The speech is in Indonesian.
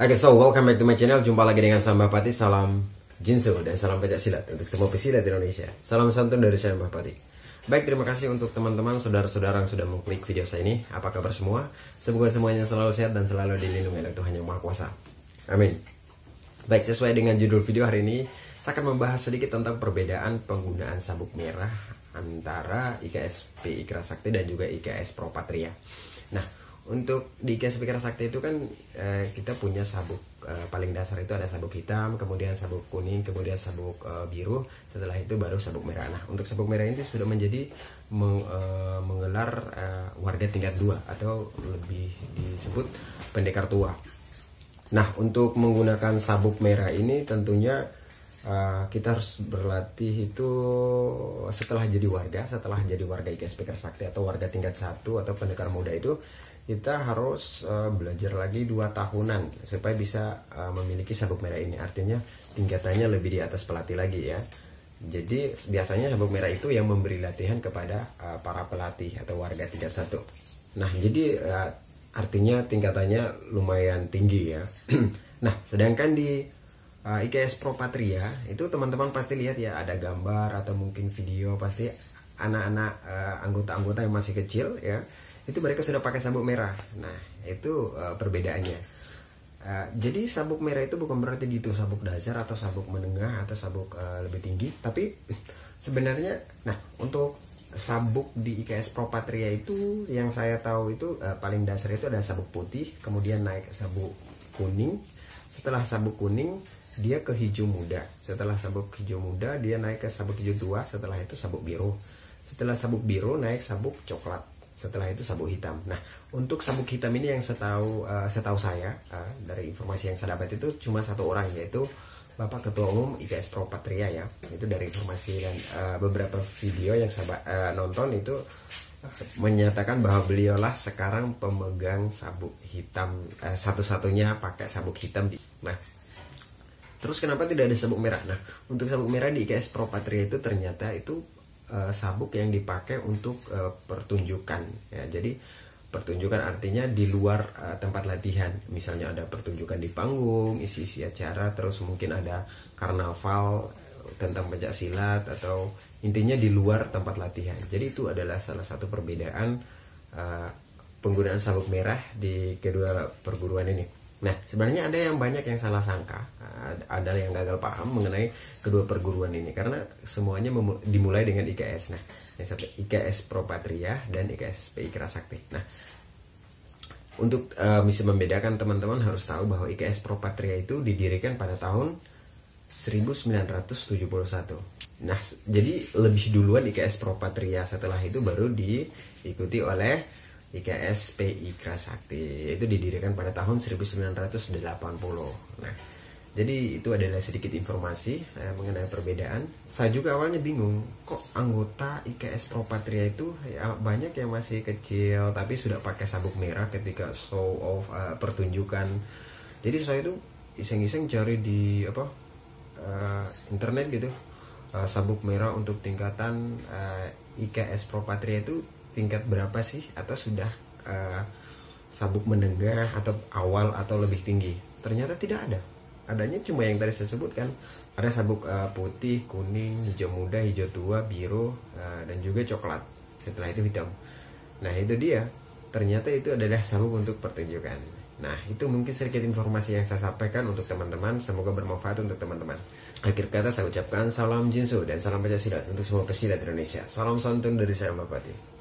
Oke, so welcome back to my channel. Jumpa lagi dengan saya Mbah Pati. Salam Jinso dan salam pencak silat untuk semua pesilat di Indonesia. Salam santun dari saya Mbah Pati. Baik, terima kasih untuk teman-teman, saudara-saudara yang sudah mengklik video saya ini. Apa kabar semua? Semoga semuanya selalu sehat dan selalu dilindungi oleh Tuhan Yang Maha Kuasa. Amin. Baik, sesuai dengan judul video hari ini, saya akan membahas sedikit tentang perbedaan penggunaan sabuk merah antara IKS PI Kerasakti dan juga IKS Pro Patria. Nah, untuk di IKS PI Kerasakti itu kan kita punya sabuk paling dasar itu ada sabuk hitam, kemudian sabuk kuning, kemudian sabuk biru, setelah itu baru sabuk merah. Nah, untuk sabuk merah ini sudah menjadi menggelar warga tingkat 2 atau lebih disebut pendekar tua. Nah, untuk menggunakan sabuk merah ini tentunya kita harus berlatih itu setelah jadi warga IKS PI Kerasakti atau warga tingkat 1 atau pendekar muda itu kita harus belajar lagi 2 tahunan supaya bisa memiliki sabuk merah ini. Artinya tingkatannya lebih di atas pelatih lagi ya. Jadi biasanya sabuk merah itu yang memberi latihan kepada para pelatih atau warga tingkat 1. Nah, jadi artinya tingkatannya lumayan tinggi ya. Nah, sedangkan di IKS Pro Patria itu teman-teman pasti lihat ya, ada gambar atau mungkin video, pasti anak-anak anggota-anggota yang masih kecil ya, itu mereka sudah pakai sabuk merah. Nah, itu perbedaannya. Jadi sabuk merah itu bukan berarti gitu sabuk dasar atau sabuk menengah atau sabuk lebih tinggi, tapi sebenarnya nah untuk sabuk di IKS Pro Patria itu yang saya tahu itu paling dasar itu ada sabuk putih, kemudian naik sabuk kuning, setelah sabuk kuning dia ke hijau muda, setelah sabuk hijau muda dia naik ke sabuk hijau tua, setelah itu sabuk biru, setelah sabuk biru naik sabuk coklat, setelah itu sabuk hitam. Nah, untuk sabuk hitam ini yang setahu saya dari informasi yang saya dapat itu cuma 1 orang, yaitu Bapak Ketua Umum IKS Pro Patria ya. Itu dari informasi dan beberapa video yang saya nonton itu menyatakan bahwa beliaulah sekarang pemegang sabuk hitam satu-satunya pakai sabuk hitam nah, terus kenapa tidak ada sabuk merah? Nah, untuk sabuk merah di IKS Pro Patria itu ternyata itu sabuk yang dipakai untuk pertunjukan ya. Jadi pertunjukan artinya di luar tempat latihan. Misalnya ada pertunjukan di panggung, isi-isi acara, terus mungkin ada karnaval tentang pencak silat, atau intinya di luar tempat latihan. Jadi itu adalah salah satu perbedaan penggunaan sabuk merah di kedua perguruan ini. Nah, sebenarnya ada yang banyak yang salah sangka, ada yang gagal paham mengenai kedua perguruan ini karena semuanya dimulai dengan IKS. Nah, IKS Pro Patria dan IKS PI Kerasakti. Nah, untuk bisa membedakan, teman-teman harus tahu bahwa IKS Pro Patria itu didirikan pada tahun 1971. Nah, jadi lebih duluan IKS Pro Patria, setelah itu baru diikuti oleh IKS PI Kerasakti. Itu didirikan pada tahun 1980. Nah, jadi itu adalah sedikit informasi mengenai perbedaan. Saya juga awalnya bingung, kok anggota IKS Pro Patria itu ya, banyak yang masih kecil tapi sudah pakai sabuk merah ketika show off pertunjukan. Jadi saya itu iseng-iseng cari di internet gitu, sabuk merah untuk tingkatan IKS Pro Patria itu tingkat berapa sih, atau sudah sabuk menengah atau awal atau lebih tinggi. Ternyata tidak ada. Adanya cuma yang tadi saya sebutkan. Ada sabuk putih, kuning, hijau muda, hijau tua, biru, dan juga coklat. Setelah itu hitam. Nah, itu dia. Ternyata itu adalah sabuk untuk pertunjukan. Nah, itu mungkin sedikit informasi yang saya sampaikan untuk teman-teman. Semoga bermanfaat untuk teman-teman. Akhir kata saya ucapkan salam Jinso dan salam pencak silat untuk semua pesilat Indonesia. Salam santun dari saya Mbah Pati.